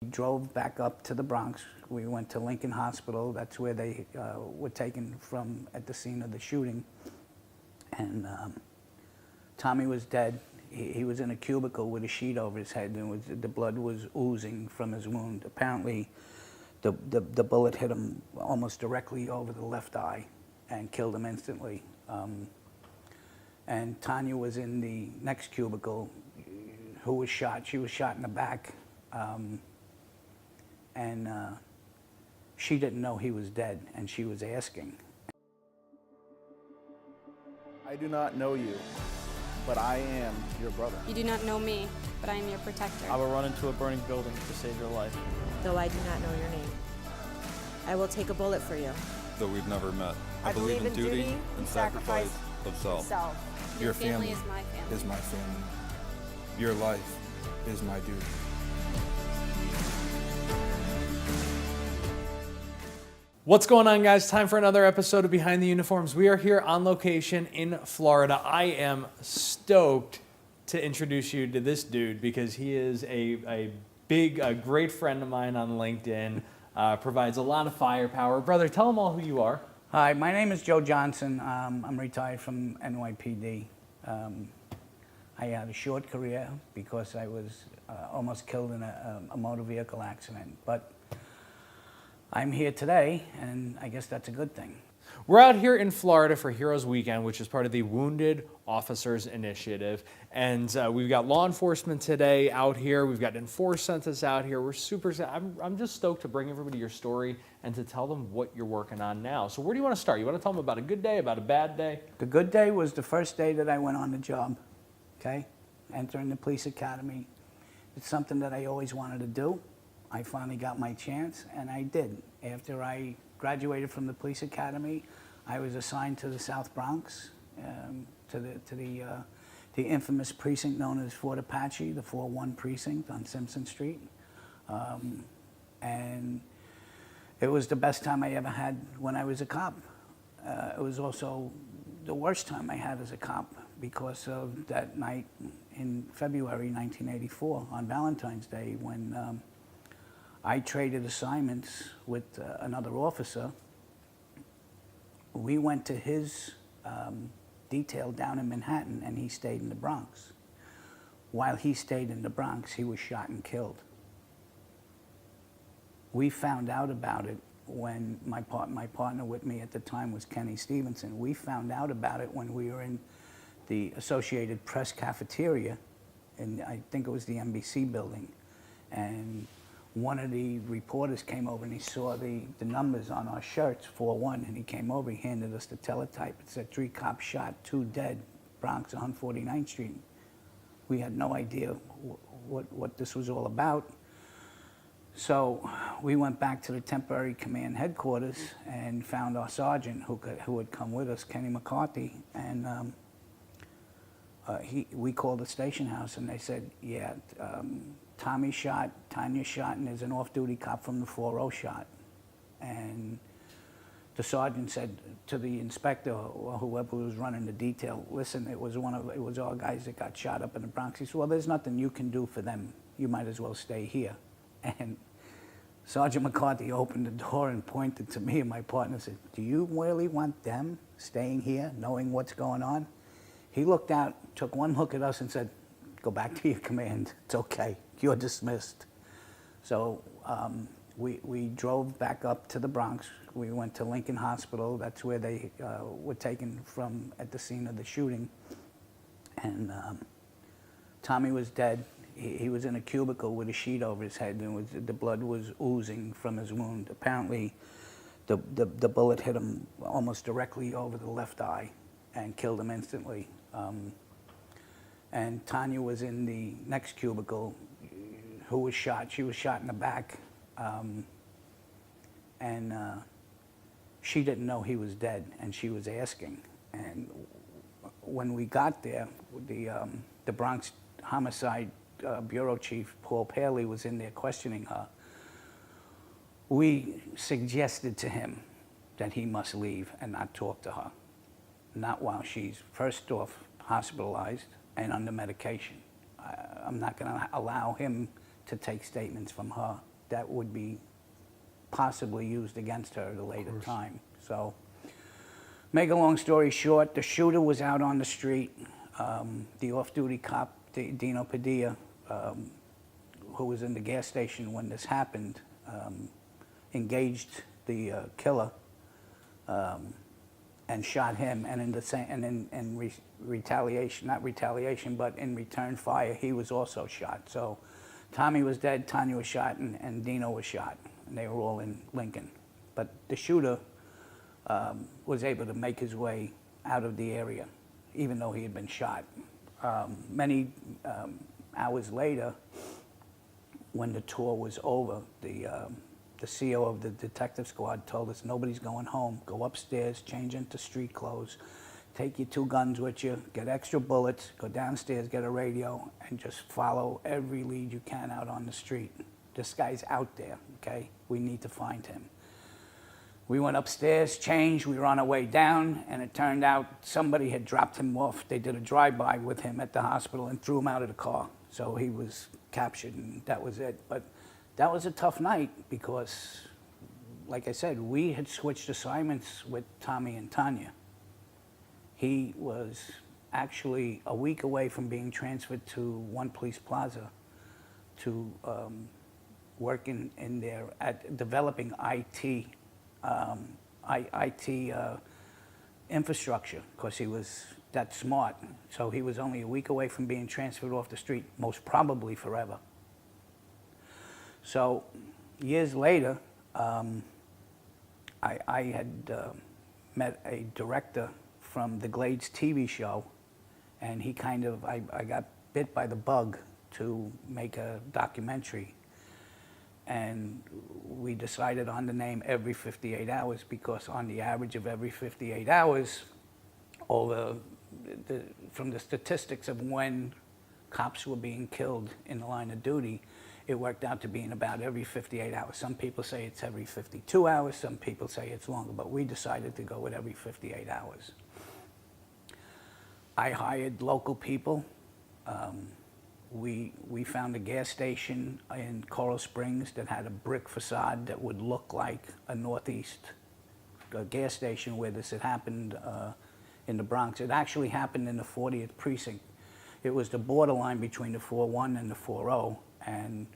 We drove back up to the Bronx. We went to Lincoln Hospital. That's where they were taken from at the scene of the shooting. And Tommy was dead. He was in a cubicle with a sheet over his head, and the blood was oozing from his wound. Apparently, the bullet hit him almost directly over the left eye and killed him instantly. And Tanya was in the next cubicle, who was shot. She was shot in the back. And she didn't know he was dead, and she was asking. I do not know you, but I am your brother. You do not know me, but I am your protector. I will run into a burning building to save your life. Though I do not know your name, I will take a bullet for you. Though we've never met, I believe in duty and sacrifice of self. Your family is my family. Is my family. Your life is my duty. What's going on, guys? Time for another episode of Behind the Uniforms. We are here on location in Florida. I am stoked to introduce you to this dude because he is a great friend of mine on LinkedIn, provides a lot of firepower. Brother, tell them all who you are. Hi, my name is Joe Johnson. I'm retired from NYPD. I had a short career because I was almost killed in a motor vehicle accident. But I'm here today, and I guess that's a good thing. We're out here in Florida for Heroes Weekend, which is part of the Wounded Officers Initiative. And we've got law enforcement today out here. We've got enforcement out here. We're super, I'm just stoked to bring everybody your story and to tell them what you're working on now. So where do you want to start? You want to tell them about a good day, about a bad day? The good day was the first day that I went on the job, okay? Entering the police academy. It's something that I always wanted to do. I finally got my chance, and I did. After I graduated from the police academy, I was assigned to the South Bronx, to the infamous precinct known as Fort Apache, the 4-1 precinct on Simpson Street. And it was the best time I ever had when I was a cop. It was also the worst time I had as a cop because of that night in February 1984 on Valentine's Day when I traded assignments with another officer. We went to his detail down in Manhattan, and he stayed in the Bronx. While he stayed in the Bronx, he was shot and killed. We found out about it when my partner with me at the time was Kenny Stevenson. We found out about it when we were in the Associated Press cafeteria, and I think it was the NBC building. And one of the reporters came over and he saw the numbers on our shirts, 4-1, and he came over, he handed us the teletype. It said 3 cops shot, 2 dead, Bronx, 149th Street. We had no idea what this was all about. So we went back to the temporary command headquarters and found our sergeant who had come with us, Kenny McCarthy, and we called the station house and they said, yeah, Tommy shot, Tanya shot, and there's an off-duty cop from the 4-0 shot. And the sergeant said to the inspector or whoever was running the detail, listen, it was our guys that got shot up in the Bronx. He said, well, there's nothing you can do for them. You might as well stay here. And Sergeant McCarthy opened the door and pointed to me and my partner and said, do you really want them staying here, knowing what's going on? He looked out, took one look at us and said, go back to your command. It's okay. You're dismissed. So we drove back up to the Bronx. We went to Lincoln Hospital. That's where they were taken from at the scene of the shooting. And Tommy was dead. He was in a cubicle with a sheet over his head, and the blood was oozing from his wound. Apparently, the bullet hit him almost directly over the left eye and killed him instantly. And Tanya was in the next cubicle, who was shot. She was shot in the back, and she didn't know he was dead, and she was asking. And when we got there, the Bronx Homicide Bureau Chief, Paul Paley, was in there questioning her. We suggested to him that he must leave and not talk to her, not while she's first off hospitalized and under medication. I'm not going to allow him to take statements from her that would be possibly used against her at a later time. So, make a long story short, the shooter was out on the street. The off-duty cop, Dino Padilla, who was in the gas station when this happened, engaged the killer and shot him. And in the same, and in retaliation, not retaliation, but in return fire, he was also shot. So Tommy was dead, Tanya was shot, and Dino was shot, and they were all in Lincoln. But the shooter was able to make his way out of the area, even though he had been shot. Many hours later, when the tour was over, the CO of the detective squad told us, nobody's going home. Go upstairs, change into street clothes, take your 2 guns with you, get extra bullets, go downstairs, get a radio, and just follow every lead you can out on the street. This guy's out there, okay? We need to find him. We went upstairs, changed, we were on our way down, and it turned out somebody had dropped him off. They did a drive-by with him at the hospital and threw him out of the car. So he was captured, and that was it. But that was a tough night because, like I said, we had switched assignments with Tommy and Tanya. He was actually a week away from being transferred to One Police Plaza to work in there at developing IT infrastructure, because he was that smart. So he was only a week away from being transferred off the street, most probably forever. So years later, I had met a director from the Glades TV show, and he kind of, I got bit by the bug to make a documentary. And we decided on the name Every 58 Hours because on the average of every 58 hours, from the statistics of when cops were being killed in the line of duty, it worked out to being about every 58 hours. Some people say it's every 52 hours, some people say it's longer, but we decided to go with every 58 hours. I hired local people. We found a gas station in Coral Springs that had a brick facade that would look like a Northeast gas station where this had happened in the Bronx. It actually happened in the 40th precinct. It was the borderline between the 4-1 and the 4-0, and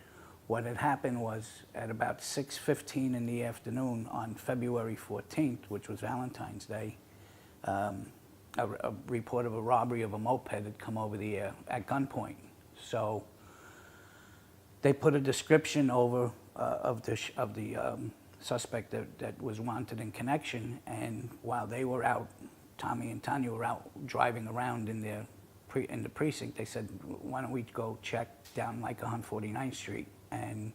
what had happened was at about 6:15 in the afternoon on February 14th, which was Valentine's Day, a report of a robbery of a moped had come over the air at gunpoint. So they put a description over of the suspect that was wanted in connection, and while they were out, Tommy and Tanya were out driving around in the precinct, they said, why don't we go check down like 149th Street? And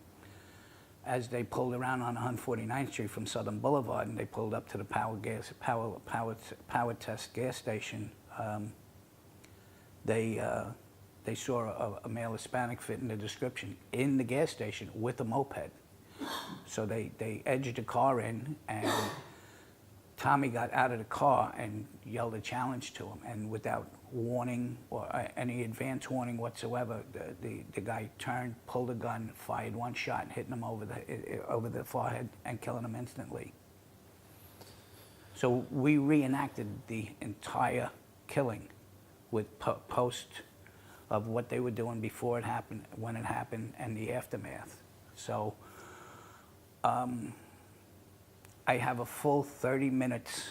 as they pulled around on 149th Street from Southern Boulevard and they pulled up to the Power Test gas station, they saw a male Hispanic fit in the description in the gas station with a moped. So they edged the car in, and Tommy got out of the car and yelled a challenge to him, and without warning or any advance warning whatsoever, the guy turned, pulled a gun, fired one shot, hitting him over the forehead and killing him instantly. So we reenacted the entire killing with post of what they were doing before it happened, when it happened, and the aftermath. So I have a full 30 minutes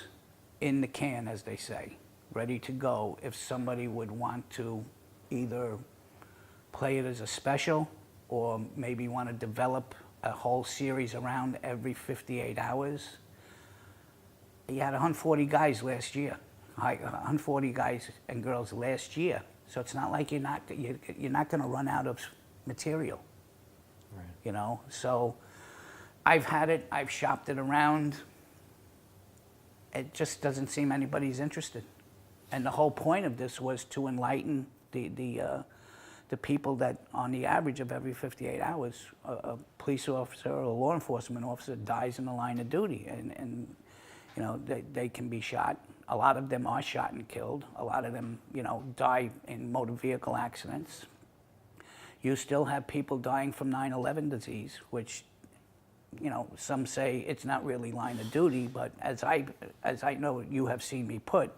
in the can, as they say, ready to go if somebody would want to either play it as a special or maybe want to develop a whole series around every 58 hours. You had 140 guys last year, 140 guys and girls last year. So it's not like you're not going to run out of material, right. You know. So I've had it, I've shopped it around. It just doesn't seem anybody's interested. And the whole point of this was to enlighten the people that on the average of every 58 hours, a police officer or a law enforcement officer dies in the line of duty. And you know, they can be shot. A lot of them are shot and killed. A lot of them, you know, die in motor vehicle accidents. You still have people dying from 9/11 disease, which, you know, some say it's not really line of duty, but as I know you have seen me put,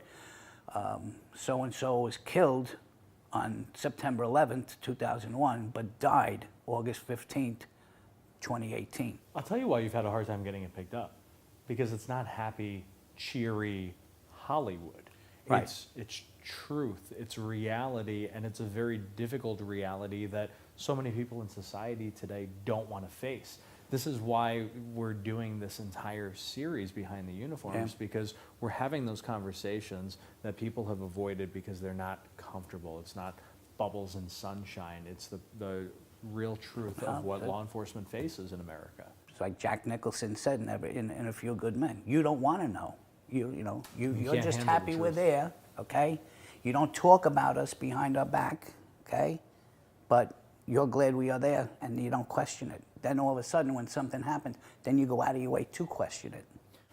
so-and-so was killed on September 11th, 2001, but died August 15th, 2018. I'll tell you why you've had a hard time getting it picked up. Because it's not happy, cheery Hollywood. Right. It's truth, it's reality, and it's a very difficult reality that so many people in society today don't want to face. This is why we're doing this entire series behind the uniforms, because we're having those conversations that people have avoided because they're not comfortable. It's not bubbles and sunshine. It's the real truth of what law enforcement faces in America. It's like Jack Nicholson said in A Few Good Men. You don't want to know. You're can't just handle the happy we're truth. there, okay? You don't talk about us behind our back, okay? But you're glad we are there, and you don't question it. Then all of a sudden, when something happens, then you go out of your way to question it.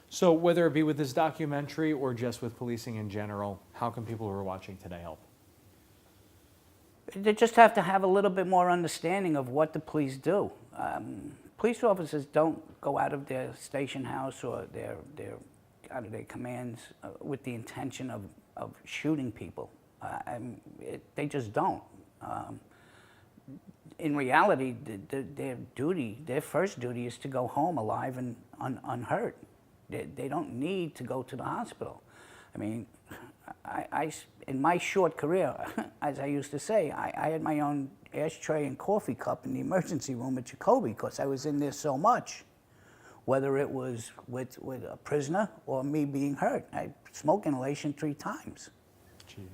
So whether it be with this documentary or just with policing in general, how can people who are watching today help? They just have to have a little bit more understanding of what the police do. Police officers don't go out of their station house or out of their commands with the intention of shooting people. They just don't. In reality, their first duty is to go home alive and unhurt. They don't need to go to the hospital. I mean, in my short career, as I used to say, I had my own ashtray and coffee cup in the emergency room at Jacoby because I was in there so much, whether it was with a prisoner or me being hurt. I smoke inhalation 3 times. Jeez.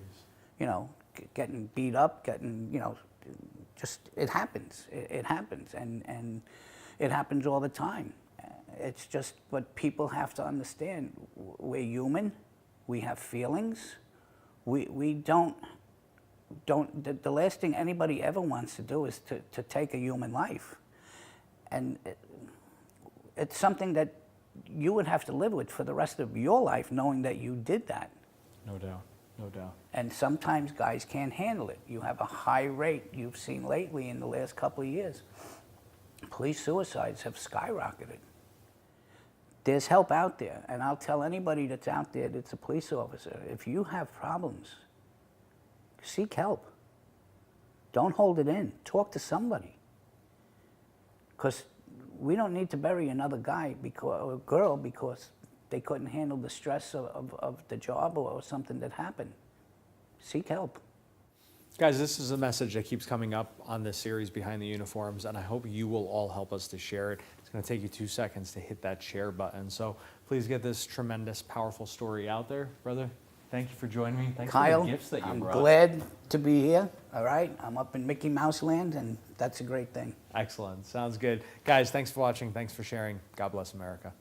You know, getting beat up, just, it happens. It happens, and it happens all the time. It's just what people have to understand. We're human. We have feelings. We don't, the last thing anybody ever wants to do is to take a human life. And it's something that you would have to live with for the rest of your life, knowing that you did that. No doubt, no doubt. And sometimes guys can't handle it. You have a high rate you've seen lately in the last couple of years. Police suicides have skyrocketed. There's help out there, and I'll tell anybody that's out there that's a police officer, if you have problems, seek help. Don't hold it in. Talk to somebody. Because we don't need to bury another guy or girl because they couldn't handle the stress of the job or something that happened. Seek help. Guys, this is a message that keeps coming up on this series Behind the Uniforms, and I hope you will all help us to share it. It's going to take you 2 seconds to hit that share button. So please get this tremendous, powerful story out there. Brother, thank you for joining me. Thanks Kyle, for the gifts that you I'm brought. glad to be here, all right? I'm up in Mickey Mouse land, and that's a great thing. Excellent. Sounds good. Guys, thanks for watching. Thanks for sharing. God bless America.